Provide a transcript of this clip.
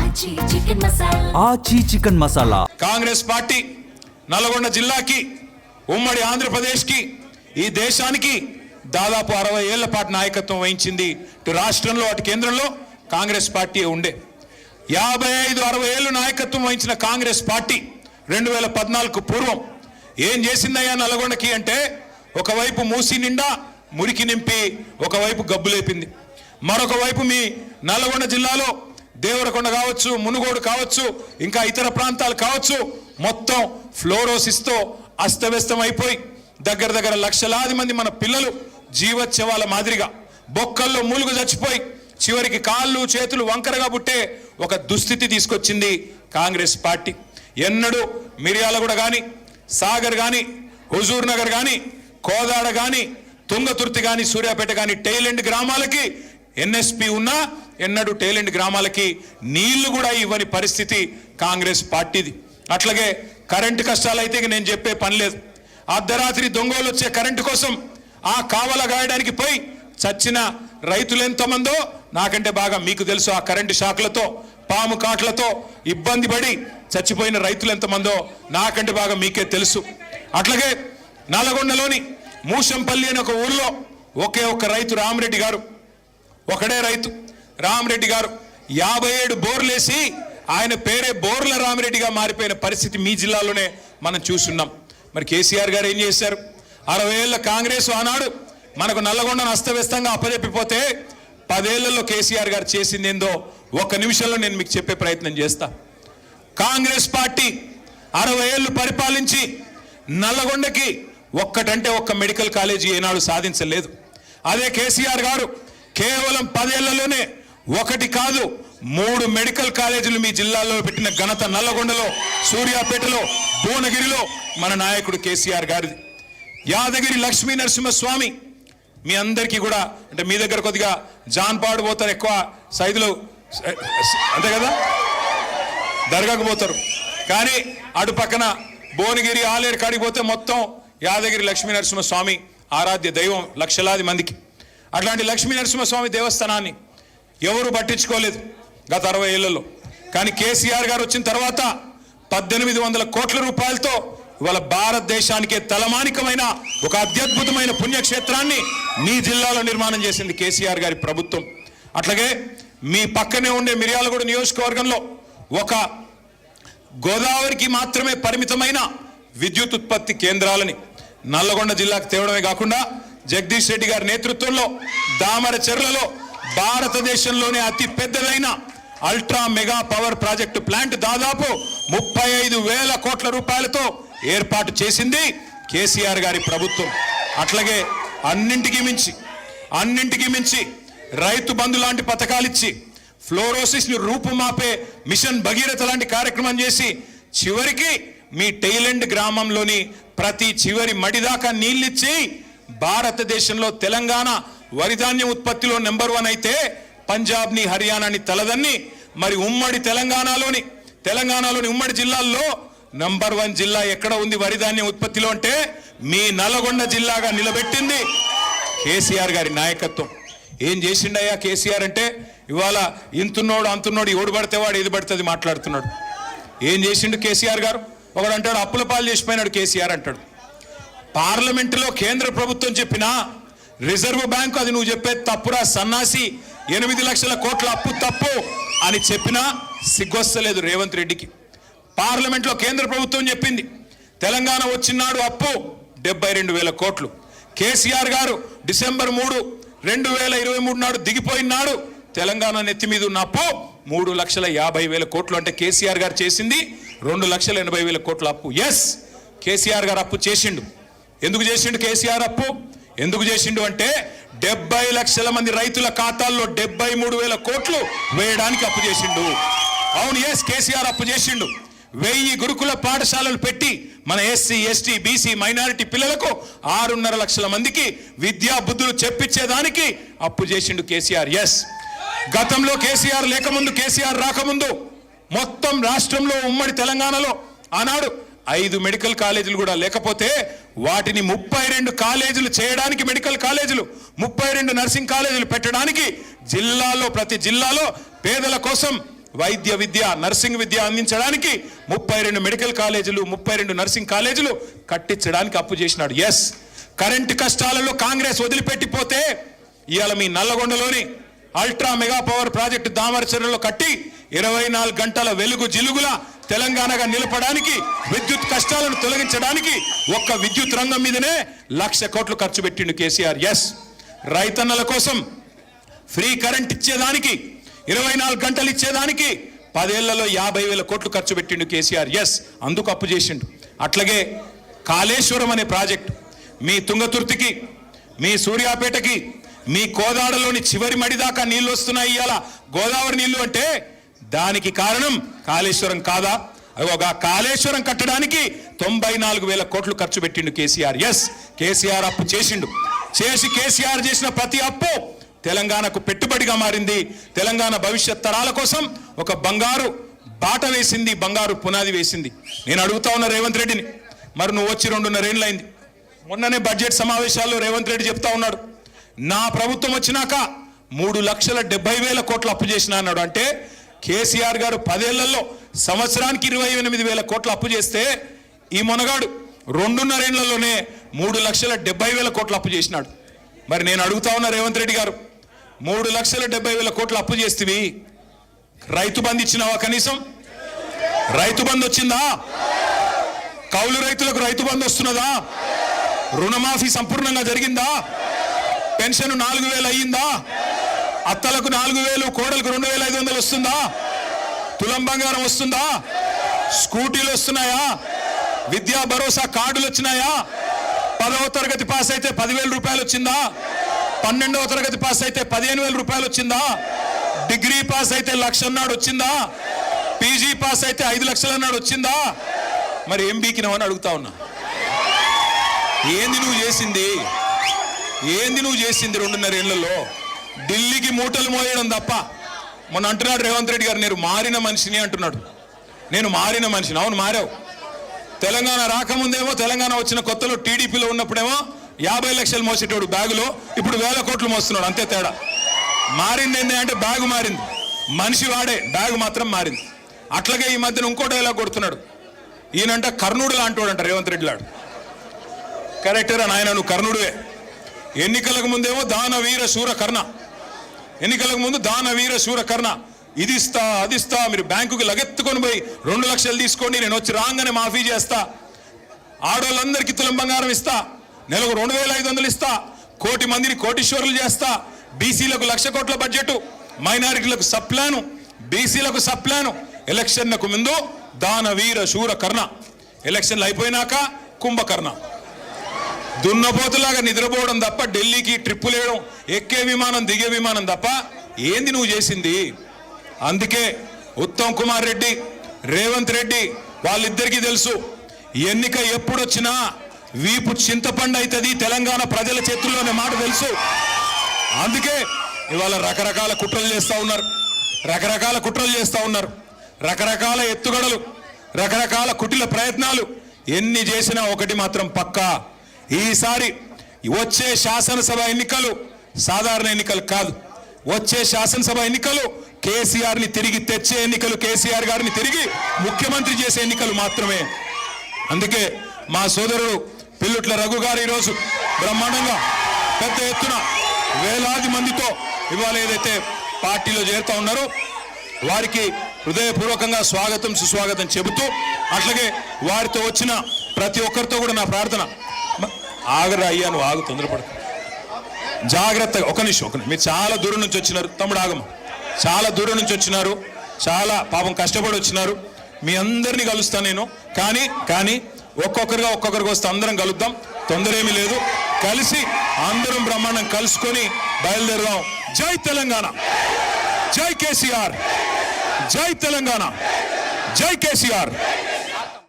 ఆచి chicken masala. Congress party Nalgonda జిల్లాకి, ఉమ్మడి ఆంధ్రప్రదేశ్కి, ఈ దేశానికి దాదాపు 60 ఏళ్ల పాటు నాయకత్వం వహించింది. ఇటు రాష్ట్రంలో అటు కేంద్రంలో కాంగ్రెస్ పార్టీ ఉండే. 55-60 ఏళ్ళు నాయకత్వం వహించిన కాంగ్రెస్ పార్టీ 2014కు పూర్వం ఏం చేసిందయ్యా నల్గొండకి అంటే, ఒకవైపు మూసి నిండా మురికి నింపి ఒకవైపు గబ్బు లేపింది. మరొక వైపు మీ నల్గొండ జిల్లాలో దేవరకొండ కావచ్చు, మునుగోడు కావచ్చు, ఇంకా ఇతర ప్రాంతాలు కావచ్చు, మొత్తం ఫ్లోరోసిస్తో అస్తవ్యస్తం అయిపోయి దగ్గర లక్షలాది మంది మన పిల్లలు జీవోత్సవాల మాదిరిగా బొక్కల్లో మూలుగు చచ్చిపోయి చివరికి కాళ్ళు చేతులు వంకరగా పుట్టే ఒక దుస్థితి తీసుకొచ్చింది కాంగ్రెస్ పార్టీ. ఎన్నడూ మిర్యాలగూడ కానీ, సాగర్ కానీ, హుజూర్ నగర్ కానీ, కోదాడ కానీ, తుంగతుర్తి కానీ, సూర్యాపేట కానీ టైలెండ్ గ్రామాలకి ఎన్ఎస్పి ఉన్నా ఎన్నడూ టైలెండ్ గ్రామాలకి నీళ్లు కూడా ఇవ్వని పరిస్థితి కాంగ్రెస్ పార్టీది. అట్లాగే కరెంటు కష్టాలైతే నేను చెప్పే పని లేదు. అర్ధరాత్రి దొంగలు వచ్చే కరెంటు కోసం ఆ కావల గాయడానికి పోయి చచ్చిన రైతులు ఎంతమందో నాకంటే బాగా మీకు తెలుసు. ఆ కరెంటు షాక్లతో, పాము కాట్లతో ఇబ్బంది పడి చచ్చిపోయిన రైతులు ఎంతమందో నాకంటే బాగా మీకే తెలుసు. అట్లాగే నల్గొండలోని మూషంపల్లి అనే ఒక ఊళ్ళో ఒకే ఒక్క రైతు రామరెడ్డి గారు, ఒకడే రైతు రామరెడ్డి గారు 57 బోర్లేసి ఆయన పేరే బోర్ల రామరెడ్డిగా మారిపోయిన పరిస్థితి మీ జిల్లాలోనే మనం చూస్తున్నాం. మరి కేసీఆర్ గారు ఏం చేశారు? 60 ఏళ్ల కాంగ్రెస్ ఆనాడు మనకు నల్లగొండను అస్తవ్యస్తంగా అప్పజెప్పిపోతే 10 ఏళ్లలో కేసీఆర్ గారు చేసింది ఏందో ఒక్క నిమిషంలో నేను మీకు చెప్పే ప్రయత్నం చేస్తా. కాంగ్రెస్ పార్టీ 60 ఏళ్లు పరిపాలించి నల్లగొండకి ఒక్కటంటే ఒక్క మెడికల్ కాలేజీ ఏనాడు సాధించలేదు. అదే కేసీఆర్ గారు కేవలం 10 ఏళ్లలోనే ఒకటి కాదు 3 మెడికల్ కాలేజీలు మీ జిల్లాలో పెట్టిన ఘనత నల్లగొండలో, సూర్యాపేటలో, భువనగిరిలో మన నాయకుడు కేసీఆర్ గారిది. యాదగిరి లక్ష్మీ నరసింహస్వామి మీ అందరికీ కూడా, అంటే మీ దగ్గర కొద్దిగా జాన్పాడు పోతారు, ఎక్కువ సైదులు అంతే కదా, దర్గాకు పోతారు. కానీ అటు పక్కన భువనగిరి ఆలేరు కాడికి పోతే మొత్తం యాదగిరి లక్ష్మీ నరసింహస్వామి ఆరాధ్య దైవం లక్షలాది మందికి. అట్లాంటి లక్ష్మీ నరసింహస్వామి దేవస్థానాన్ని ఎవరు పట్టించుకోలేదు గత 60 ఏళ్లలో. కానీ కేసీఆర్ గారు వచ్చిన తర్వాత 1800 కోట్ల రూపాయలతో ఇవాళ భారతదేశానికే తలమానికమైన ఒక అత్యద్భుతమైన పుణ్యక్షేత్రాన్ని మీ జిల్లాలో నిర్మాణం చేసింది కేసీఆర్ గారి ప్రభుత్వం. అట్లాగే మీ పక్కనే ఉండే మిర్యాలగూడ నియోజకవర్గంలో ఒక గోదావరికి మాత్రమే పరిమితమైన విద్యుత్ ఉత్పత్తి కేంద్రాలని నల్లగొండ జిల్లాకు తేవడమే కాకుండా జగదీష్ రెడ్డి గారి నేతృత్వంలో దామరచెర్లలో భారతదేశంలోనే అతి పెద్దదైన ultra mega power project plant దాదాపు 35,000 కోట్ల రూపాయలతో ఏర్పాటు చేసింది కేసీఆర్ గారి ప్రభుత్వం. అట్లాగే అన్నింటికి మించి రైతు బంధు లాంటి పథకాలు ఇచ్చి ఫ్లోరోసిస్ ని రూపుమాపే మిషన్ భగీరథ లాంటి కార్యక్రమం చేసి చివరికి మీ టైలెండ్ గ్రామంలోని ప్రతి చివరి మడిదాకా నీళ్ళిచ్చి భారతదేశంలో తెలంగాణ వరిధాన్యం ఉత్పత్తిలో నెంబర్ 1 అయితే పంజాబ్ని, హర్యానాని తలదన్ని మరి ఉమ్మడి తెలంగాణలోని ఉమ్మడి జిల్లాల్లో నెంబర్ 1 జిల్లా ఎక్కడ ఉంది వరిధాన్యం ఉత్పత్తిలో అంటే మీ నల్గొండ జిల్లాగా నిలబెట్టింది కేసీఆర్ గారి నాయకత్వం. ఏం చేసిండయ్యా కేసీఆర్ అంటే, ఇవాళ ఇంతున్నోడు అంతున్నోడు ఎవడు పడితే వాడు ఏది పడుతుంది మాట్లాడుతున్నాడు. ఏం చేసిండు కేసీఆర్ గారు? ఒకడు అంటాడు అప్పుల పాలు చేసిపోయినాడు కేసీఆర్ అంటాడు. పార్లమెంటులో కేంద్ర ప్రభుత్వం చెప్పినా, రిజర్వ్ బ్యాంకు అది నువ్వు చెప్పేది తప్పురా సన్నాసి, 8 లక్షల కోట్ల అప్పు తప్పు అని చెప్పినా సిగ్గొస్తలేదు రేవంత్ రెడ్డికి. పార్లమెంట్లో కేంద్ర ప్రభుత్వం చెప్పింది తెలంగాణ వచ్చినాడు అప్పు 72,000 కోట్లు. కేసీఆర్ గారు డిసెంబర్ 3, 2023 నాడు దిగిపోయినాడు తెలంగాణ నెత్తి మీద ఉన్న అప్పు 3,50,000 కోట్లు. అంటే కేసీఆర్ గారు చేసింది 2,80,000 కోట్ల అప్పు. ఎస్, కేసీఆర్ గారు అప్పు చేసిండు. ఎందుకు చేసిండు కేసీఆర్ అప్పు? ఎందుకు చేసిండు అంటే 70 లక్షల మంది రైతుల ఖాతాల్లో 73,000 కోట్లు వేయడానికి అప్పు చేసిండు. అవును, ఎస్, కేసీఆర్ అప్పు చేసిండు. 1000 గురుకుల పాఠశాలలు పెట్టి మన ఎస్సీ, ఎస్టీ, బీసీ, మైనారిటీ పిల్లలకు 6.5 లక్షల మందికి విద్యా బుద్ధులు చెప్పించేదానికి అప్పు చేసిండు కేసీఆర్. ఎస్, గతంలో కేసీఆర్ లేకముందు, కేసీఆర్ రాకముందు మొత్తం రాష్ట్రంలో ఉమ్మడి తెలంగాణలో ఆనాడు 5 మెడికల్ కాలేజీలు కూడా లేకపోతే వాటిని 32 కాలేజీలు చేయడానికి, మెడికల్ కాలేజీలు 32 నర్సింగ్ కాలేజీలు పెట్టడానికి, జిల్లాలో ప్రతి జిల్లాలో పేదల కోసం వైద్య విద్య, నర్సింగ్ విద్య అందించడానికి 32 మెడికల్ కాలేజీలు, 32 నర్సింగ్ కాలేజీలు కట్టించడానికి అప్పు చేసినాడు. ఎస్, కరెంటు కష్టాలలో కాంగ్రెస్ వదిలిపెట్టిపోతే ఇవాళ మీ నల్లగొండలోని అల్ట్రా మెగా పవర్ ప్రాజెక్టు దామరచర్లలో కట్టి 24 గంటల వెలుగు జిలుగుల తెలంగాణగా నిలపడానికి, విద్యుత్ కష్టాలను తొలగించడానికి ఒక్క విద్యుత్ రంగం మీదనే 1,00,000 కోట్లు ఖర్చు పెట్టిండు కేసీఆర్. ఎస్, రైతన్నల కోసం ఫ్రీ కరెంట్ ఇచ్చేదానికి, 24 గంటలు ఇచ్చేదానికి 10 ఏళ్లలో 50,000 కోట్లు ఖర్చు పెట్టిండు కేసీఆర్. ఎస్, అందుకు అప్పు చేసిండు. అట్లాగే కాళేశ్వరం అనే ప్రాజెక్టు మీ తుంగతుర్తికి, మీ సూర్యాపేటకి, మీ కోదాడలోని చివరి మడి దాకా నీళ్లు వస్తున్నాయి. ఇవాళ గోదావరి నీళ్లు అంటే దానికి కారణం కాళేశ్వరం కాదా? ఒక కాళేశ్వరం కట్టడానికి 94,000 కోట్లు ఖర్చు పెట్టిండు కేసీఆర్. ఎస్, కేసీఆర్ అప్పు చేసిండు. కేసీఆర్ చేసిన ప్రతి అప్పు తెలంగాణకు పెట్టుబడిగా మారింది. తెలంగాణ భవిష్యత్ తరాల కోసం ఒక బంగారు బాట వేసింది, బంగారు పునాది వేసింది. నేను అడుగుతా ఉన్న రేవంత్ రెడ్డిని, మరి నువ్వు వచ్చి 2.5 ఏళ్ళు అయింది. మొన్ననే బడ్జెట్ సమావేశాల్లో రేవంత్ రెడ్డి చెప్తా ఉన్నాడు, నా ప్రభుత్వం వచ్చినాక 3,70,000 కోట్లు అప్పు చేసినా అన్నాడు. అంటే కేసీఆర్ గారు 10 ఏళ్లలో సంవత్సరానికి 28,000 కోట్లు అప్పు చేస్తే ఈ మొనగాడు 2.5 ఏళ్లలోనే 3,70,000 కోట్లు అప్పు చేసినాడు. మరి నేను అడుగుతా ఉన్నా రేవంత్ రెడ్డి గారు, 3,70,000 కోట్లు అప్పు చేస్తేవి రైతు బంధు ఇచ్చినావా? కనీసం రైతు బంధు వచ్చిందా? కౌలు రైతులకు రైతు బంధు వస్తున్నదా? రుణమాఫీ సంపూర్ణంగా జరిగిందా? పెన్షన్ 4,000 అయ్యిందా? అత్తలకు 4,000, కోడలకు 2,500 వస్తుందా? తులం బంగారం వస్తుందా? స్కూటీలు వస్తున్నాయా? విద్యా భరోసా కార్డులు వచ్చినాయా? 10వ తరగతి పాస్ అయితే 10,000 రూపాయలు వచ్చిందా? 12వ తరగతి పాస్ అయితే 15,000 రూపాయలు వచ్చిందా? డిగ్రీ పాస్ అయితే 1,00,000 అన్నాడు వచ్చిందా? పీజీ పాస్ అయితే 5 లక్షలు అన్నాడు వచ్చిందా? మరి ఏం బీకినావని అడుగుతా ఉన్నా. ఏంది నువ్వు చేసింది? ఏంది నువ్వు చేసింది 2.5 ఏళ్లలో? ఢిల్లీకి మూటలు మోయడం తప్ప. మొన్న అంటున్నాడు రేవంత్ రెడ్డి గారు, నేను మారిన మనిషిని అంటున్నాడు. నేను మారిన మనిషిని. అవును, మారావు. తెలంగాణ రాకముందేమో, తెలంగాణ వచ్చిన కొత్తలో టీడీపీలో ఉన్నప్పుడేమో 50 లక్షలు మోసేటోడు బ్యాగులో, ఇప్పుడు 1,000 కోట్లు మోస్తున్నాడు. అంతే తేడా. మారింది ఏంటి అంటే బ్యాగు మారింది, మనిషి వాడే, బ్యాగు మాత్రం మారింది. అట్లాగే ఈ మధ్యన ఇంకో డైలాగ్ కొడుతున్నాడు. ఈయనంట కర్ణుడు లాంటి అంట రేవంత్ రెడ్డి లాడు. కరెక్టరా నాయన, నువ్వు కర్ణుడివే. ఎన్నికలకు ముందేమో దానవీర శూర కర్ణ, ఎన్నికలకు ముందు దానవీర శూర కర్ణ, ఇది ఇస్తా అది ఇస్తా, మీరు బ్యాంకుకి లగెత్తుకొని పోయి 2 లక్షలు తీసుకోండి, నేను వచ్చి రాగానే మాఫీ చేస్తా, ఆడోళ్ళందరికీ తులం బంగారం ఇస్తా, నెలకు 2,500 ఇస్తా, 1,00,000 మందిని కోటీశ్వరులు చేస్తా, బీసీలకు 1,00,000 కోట్ల బడ్జెట్, మైనారిటీలకు సప్లాను, బీసీలకు సప్లాను. ఎలక్షన్లకు ముందు దానవీర శూర కర్ణ, ఎలక్షన్లు అయిపోయినాక కుంభకర్ణ. దున్నపోతులాగా నిద్రపోవడం తప్ప, ఢిల్లీకి ట్రిప్పులు వేయడం, ఎక్కే విమానం దిగే విమానం తప్ప ఏంది నువ్వు చేసింది? అందుకే ఉత్తమ్ కుమార్ రెడ్డి, రేవంత్ రెడ్డి వాళ్ళిద్దరికీ తెలుసు, ఎన్నిక ఎప్పుడొచ్చినా వీపు చింతపండు అవుతుంది తెలంగాణ ప్రజల చేతుల్లోనే మాట తెలుసు. అందుకే ఇవాళ రకరకాల కుట్రలు చేస్తూ ఉన్నారు, రకరకాల కుట్రలు చేస్తూ ఉన్నారు, రకరకాల ఎత్తుగడలు, రకరకాల కుటిల ప్రయత్నాలు. ఎన్ని చేసినా ఒకటి మాత్రం పక్కా, ఈసారి వచ్చే శాసనసభ ఎన్నికలు సాధారణ ఎన్నికలు కాదు. వచ్చే శాసనసభ ఎన్నికలు కేసీఆర్ ని తిరిగి తెచ్చే ఎన్నికలు, కేసీఆర్ గారిని తిరిగి ముఖ్యమంత్రి చేసే ఎన్నికలు మాత్రమే. అందుకే మా సోదరుడు పిల్లుట్ల రఘు గారు ఈరోజు బ్రహ్మాండంగా పెద్ద ఎత్తున వేలాది మందితో ఇవాళ ఏదైతే పార్టీలో చేరుతా ఉన్నారో వారికి హృదయపూర్వకంగా స్వాగతం సుస్వాగతం చెబుతూ, అట్లాగే వారితో వచ్చిన ప్రతి ఒక్కరితో కూడా నా ప్రార్థన, ఆగరా అయ్యా, నువ్వు ఆగు, తొందరపడు, జాగ్రత్తగా. ఒక నిమిషం. మీరు చాలా దూరం నుంచి వచ్చినారు తమ్ముడు, ఆగమ్మ. చాలా దూరం నుంచి వచ్చినారు, చాలా పాపం కష్టపడి వచ్చినారు. మీ అందరినీ కలుస్తాను నేను, కానీ ఒక్కొక్కరికి వస్తే అందరం కలుద్దాం, తొందర ఏమీ లేదు. కలిసి అందరం బ్రహ్మాండం కలుసుకొని బయలుదేరదాం. జై తెలంగాణ, జై కేసీఆర్, జై తెలంగాణ, జై కేసీఆర్.